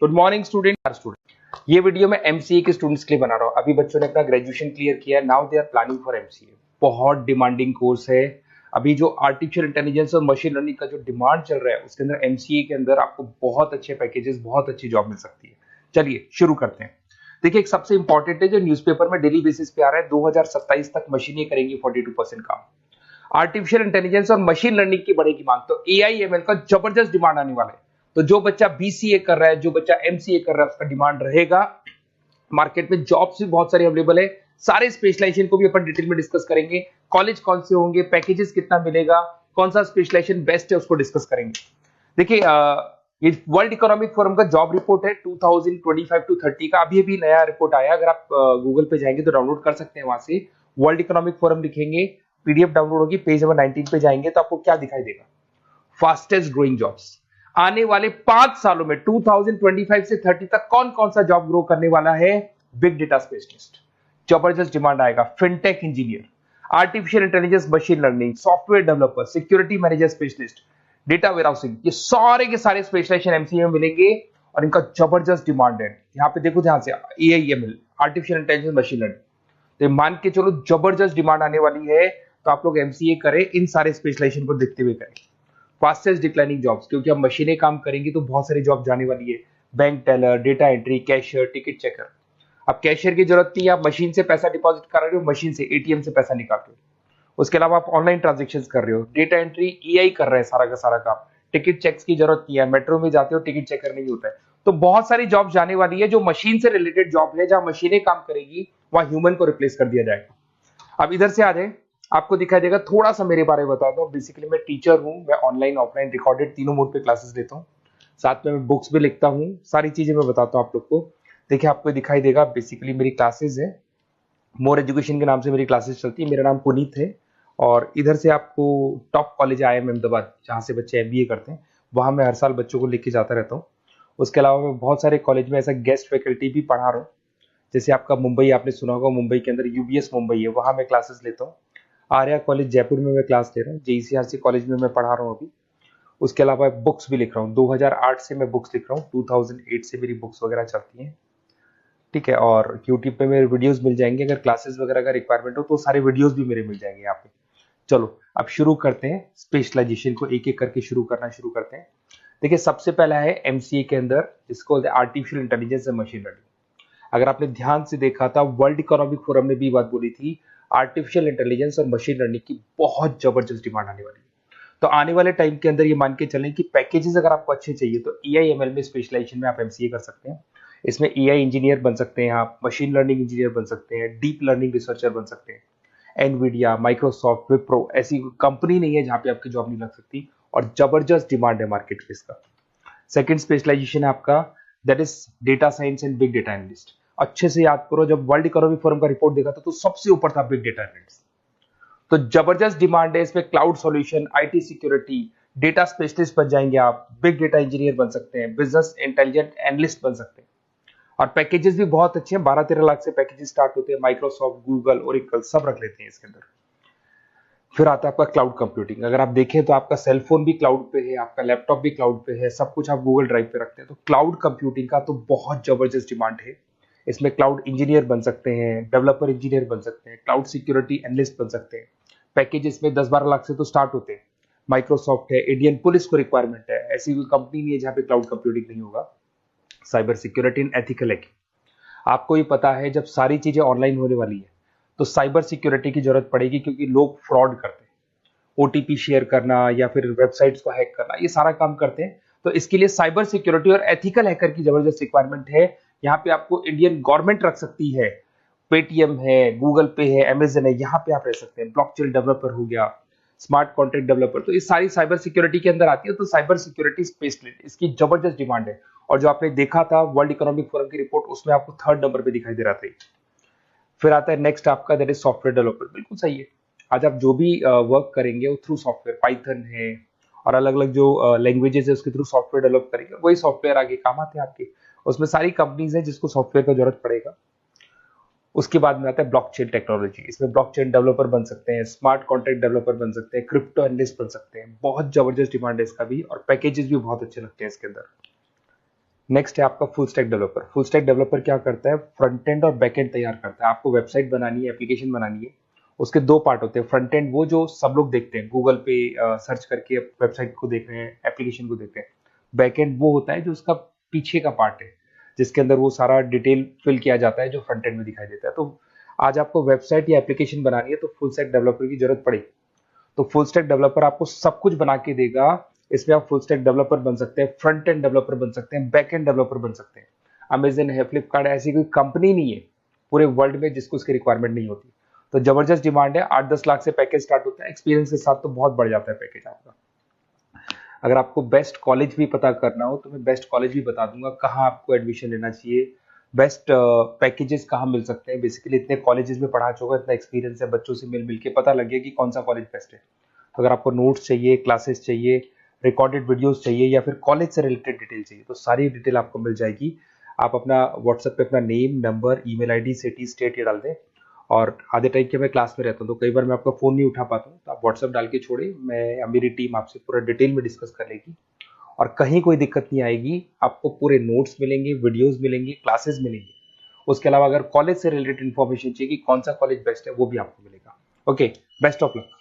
Good morning student. ये video मैं MCA के स्टूडेंट्स के लिए बना रहा हूँ। अभी बच्चों ने अपना ग्रेजुएशन क्लियर किया है, now they are planning for MCA. बहुत डिमांडिंग कोर्स है। अभी जो आर्टिफिशियल इंटेलिजेंस और मशीन लर्निंग का जो डिमांड चल रहा है उसके अंदर एमसीए के अंदर आपको बहुत अच्छे पैकेजेस, बहुत अच्छी जॉब मिल सकती है। चलिए शुरू करते हैं। देखिए, एक सबसे इंपॉर्टेंट है जो न्यूज़पेपर में डेली बेसिस पे आ रहा है, 2027 तक मशीनें करेंगी 42% काम। आर्टिफिशियल इंटेलिजेंस और मशीन लर्निंग की बढ़ेगी मांग, तो एआईएमएल का जबरदस्त डिमांड आने वाला है। तो जो बच्चा बीसीए कर रहा है, जो बच्चा एमसीए कर रहा है, उसका डिमांड रहेगा। मार्केट में जॉब्स भी बहुत सारे अवेलेबल है। सारे स्पेशलाइजेशन को भी अपन डिटेल में डिस्कस करेंगे। कॉलेज कौन से होंगे, पैकेजेस कितना मिलेगा, कौन सा स्पेशलाइजेशन बेस्ट है, उसको डिस्कस करेंगे। देखिए, ये वर्ल्ड इकोनॉमिक फोरम का जॉब रिपोर्ट है 2025 टू 30 का। अभी अभी नया रिपोर्ट आया, अगर आप गूगल पे जाएंगे तो डाउनलोड कर सकते हैं। वहां से वर्ल्ड इकोनॉमिक फोरम लिखेंगे, पीडीएफ डाउनलोड होगी, पेज नंबर 19 पे जाएंगे तो आपको क्या दिखाई देगा, फास्टेस्ट ग्रोइंग जॉब्स। आने वाले 5 सालों में 2025 से 30 तक कौन कौन सा जॉब ग्रो करने वाला है। बिग डेटा स्पेशलिस्ट, जबरदस्त डिमांड आएगा। Fintech engineer, artificial intelligence, machine learning, software developer, security manager specialist, data warehousing, ये सारे के सारे स्पेशलाइजेशन एमसीए में मिलेंगे और इनका जबरदस्त डिमांड है। यहाँ पे देखो, ध्यान से, AIML, artificial intelligence, machine learning, तो मान के चलो जबरदस्त डिमांड आने वाली है। तो आप लोग एमसीए करें, इन सारे स्पेशलाइजेशन को देखते हुए करें। फास्टेस्ट डिक्लाइनिंग जॉब्स, क्योंकि अब मशीनें काम करेंगी तो बहुत सारी जॉब जाने वाली है। Bank teller, data entry, cashier, ticket checker. अब कैशियर की जरूरत नहीं है, आप मशीन से पैसा डिपॉजिट कर रहे हो, मशीन से एटीएम से पैसा निकाल रहे हो। उसके अलावा आप ऑनलाइन ट्रांजेक्शन कर रहे हो। डेटा एंट्री एआई कर रहा है सारा का सारा काम। टिकट चेक्स की जरूरत नहीं है, मेट्रो में जाते हो टिकट चेकर नहीं होता है। तो बहुत सारी जॉब जाने वाली है जो मशीन से रिलेटेड जॉब है, जहां मशीनें काम करेगी वहां ह्यूमन को रिप्लेस कर दिया जाएगा। अब इधर से आ जाए, आपको दिखाई देगा। थोड़ा सा मेरे बारे में बता दो। बेसिकली मैं टीचर हूँ, मैं ऑनलाइन ऑफलाइन रिकॉर्डेड तीनों मोड पे क्लासेस लेता हूँ। साथ में मैं बुक्स भी लिखता हूँ, सारी चीजें मैं बताता हूँ आप लोग को। देखिए, आपको दिखाई देगा, बेसिकली मेरी क्लासेस है, मोर एजुकेशन के नाम से मेरी क्लासेस चलती है। मेरा नाम पुनीत है और इधर से आपको टॉप कॉलेज आईआईएम अहमदाबाद, जहाँ से बच्चे एमबीए करते हैं, वहाँ मैं हर साल बच्चों को लेके जाता रहता हूँ। उसके अलावा मैं बहुत सारे कॉलेज में ऐसा गेस्ट फैकल्टी भी पढ़ा रहा हूँ। जैसे आपका मुंबई, आपने सुना होगा, मुंबई के अंदर यूबीएस मुंबई है, वहाँ मैं क्लासेस लेता हूँ। आर्या कॉलेज जयपुर में मैं क्लास ले रहा हूँ। जेईसीआरसी कॉलेज में मैं पढ़ा रहा हूँ अभी। उसके अलावा बुक्स भी लिख रहा हूँ। 2008 से मैं बुक्स लिख रहा हूँ, 2008 से मेरी बुक्स वगैरह चलती हैं। ठीक है, और यूट्यूब पे मेरे वीडियोस मिल जाएंगे। अगर क्लासेस वगैरह का रिक्वायरमेंट हो तो सारे वीडियोस भी मेरे मिल जाएंगे यहाँ पे। चलो अब शुरू करते हैं, स्पेशलाइजेशन को एक एक करके शुरू करते हैं। देखिए, सबसे पहला है एमसीए के अंदर, जिसको artificial intelligence and machine learning. अगर आपने ध्यान से देखा था, वर्ल्ड इकोनॉमिक फोरम ने भी बात बोली थी, आर्टिफिशियल इंटेलिजेंस और मशीन लर्निंग की बहुत जबरदस्त डिमांड आने वाली है। तो आने वाले टाइम के अंदर ये मान के चलें कि पैकेजेस अगर आपको अच्छे चाहिए तो एआईएमएल में स्पेशलाइजेशन में आप एमसीए कर सकते हैं। इसमें एआई इंजीनियर बन सकते हैं आप, मशीन लर्निंग इंजीनियर बन सकते हैं, डीप लर्निंग रिसर्चर बन सकते हैं। एनवीडिया, माइक्रोसॉफ्ट, विप्रो, ऐसी कंपनी नहीं है जहां पे आपकी जॉब नहीं लग सकती, और जबरदस्त डिमांड है मार्केट पे इसका। सेकंड स्पेशलाइजेशन है आपका, that is data science and big data analyst. अच्छे से याद करो, जब वर्ल्ड इकोनॉमिक फोरम का रिपोर्ट देखा था तो सबसे ऊपर था बिग डेटा एनालिस्ट। तो जबरदस्त डिमांड है इसमें। Cloud solution, IT security, data specialist बन जाएंगे आप, बिग डेटा इंजीनियर बन सकते हैं, बिजनेस इंटेलिजेंट एनालिस्ट बन सकते हैं। और पैकेजेस भी बहुत अच्छे हैं, 12-13 लाख से पैकेजेस स्टार्ट होते हैं। माइक्रोसॉफ्ट, गूगल, ओरेकल सब रख लेते हैं इसके अंदर। फिर आता है आपका क्लाउड कंप्यूटिंग। अगर आप देखें तो आपका सेलफोन भी क्लाउड पे है, आपका लैपटॉप भी क्लाउड पे है, सब कुछ आप गूगल ड्राइव पे रखते हैं। तो क्लाउड कंप्यूटिंग का तो बहुत जबरदस्त डिमांड है। इसमें क्लाउड इंजीनियर बन सकते हैं, डेवलपर इंजीनियर बन सकते हैं, क्लाउड सिक्योरिटी एनालिस्ट बन सकते हैं। पैकेज इसमें 10-12 लाख से तो स्टार्ट होते हैं। माइक्रोसॉफ्ट है, इंडियन पुलिस को रिक्वायरमेंट है, ऐसी कोई कंपनी नहीं है जहां पे क्लाउड कंप्यूटिंग नहीं होगा। Cyber security and ethical hacking, आपको ही पता है जब सारी चीजें ऑनलाइन होने वाली है तो साइबर सिक्योरिटी की जरूरत पड़ेगी, क्योंकि लोग फ्रॉड करते हैं। ओटीपी शेयर करना या फिर वेबसाइट्स को हैक करना, ये सारा काम करते हैं। तो इसके लिए साइबर सिक्योरिटी और एथिकल हैकर की जबरदस्त रिक्वायरमेंट है। यहाँ पे आपको इंडियन गवर्नमेंट रख सकती है, पेटीएम है, गूगल पे है, अमेजन है, यहाँ पे आप रह सकते हैं। ब्लॉकचेन डेवलपर हो गया, स्मार्ट कॉन्ट्रैक्ट डेवलपर, तो ये सारी साइबर सिक्योरिटी के अंदर आती है। तो साइबर सिक्योरिटी स्पेशलिस्ट, इसकी जबरदस्त डिमांड है। और जो आपने देखा था वर्ल्ड इकोनॉमिक फोरम की रिपोर्ट, उसमें आपको 3rd नंबर पे दिखाई दे रहा था। फिर आता है नेक्स्ट आपका, दैट इज सॉफ्टवेयर डेवलपर। बिल्कुल सही है। आज आप जो भी वर्क करेंगे वो थ्रू सॉफ्टवेयर, पाइथन है और अलग अलग जो लैंग्वेजेस है उसके थ्रू सॉफ्टवेयर डेवलप करेंगे, वही सॉफ्टवेयर आगे काम आते हैं आपके। उसमें सारी कंपनीज है जिसको सॉफ्टवेयर का जरूरत पड़ेगा। उसके बाद में आता है ब्लॉकचेन टेक्नोलॉजी। इसमें ब्लॉकचेन डेवलपर बन सकते हैं, स्मार्ट कॉन्ट्रैक्ट डेवलपर बन सकते हैं, क्रिप्टो एनालिस्ट बन सकते हैं। बहुत जबरदस्त डिमांड है इसका भी, और पैकेजेस भी बहुत अच्छे लगते हैं इसके अंदर। नेक्स्ट है आपका full stack developer. Full stack developer क्या करता है, फ्रंट एंड और बैक एंड तैयार करता है। आपको वेबसाइट बनानी है, एप्लीकेशन बनानी है, उसके दो पार्ट होते हैं। फ्रंट एंड वो जो सब लोग देखते हैं, गूगल पे सर्च करके वेबसाइट को देख रहे हैं, एप्लीकेशन को देख रहे हैं। बैक एंड वो होता है जो उसका पीछे का पार्ट है, जिसके अंदर वो सारा डिटेल फिल किया जाता है जो फ्रंट एंड में दिखाई देता है। तो आज आपको वेबसाइट या एप्लीकेशन बनानी है तो फुल स्टैक डेवलपर की जरूरत पड़ेगी। तो फुल स्टैक डेवलपर आपको सब कुछ बना के देगा। इसमें आप फुल स्टैक डेवलपर बन सकते हैं, फ्रंट एंड डेवलपर बन सकते हैं, बैक एंड डेवलपर बन सकते हैं। अमेजन है, फ्लिपकार्ट, ऐसी कोई कंपनी नहीं है पूरे वर्ल्ड में जिसको उसकी रिक्वायरमेंट नहीं होती। तो जबरदस्त डिमांड है। 8-10 लाख से पैकेज स्टार्ट होता है, एक्सपीरियंस के साथ तो बहुत बढ़ जाता है पैकेज आपका। अगर आपको बेस्ट कॉलेज भी पता करना हो तो मैं बेस्ट कॉलेज भी बता दूंगा, कहाँ आपको एडमिशन लेना चाहिए, बेस्ट पैकेजेस कहाँ मिल सकते हैं। बेसिकली इतने कॉलेजेस में पढ़ा चुका, इतना एक्सपीरियंस है, बच्चों से मिल मिल के पता लग गया कि कौन सा कॉलेज बेस्ट है। अगर आपको नोट्स चाहिए, क्लासेस चाहिए, रिकॉर्डेड वीडियोस चाहिए, या फिर कॉलेज से रिलेटेड डिटेल चाहिए, तो सारी डिटेल आपको मिल जाएगी। आप अपना व्हाट्सएप पे अपना name, number, email ID, city, state ये डाल दें। और आधे टाइम के मैं क्लास में रहता हूँ तो कई बार मैं आपका फ़ोन नहीं उठा पाता हूँ, तो आप व्हाट्सएप डाल के छोड़े, मैं या मेरी टीम आपसे पूरा डिटेल में डिस्कस कर लेगी। और कहीं कोई दिक्कत नहीं आएगी। आपको पूरे नोट्स मिलेंगे, वीडियोस मिलेंगे, क्लासेस मिलेंगे। उसके अलावा अगर कॉलेज से रिलेटेड इन्फॉर्मेशन चाहिए कि कौन सा कॉलेज बेस्ट है, वो भी आपको मिलेगा। Okay, best of luck.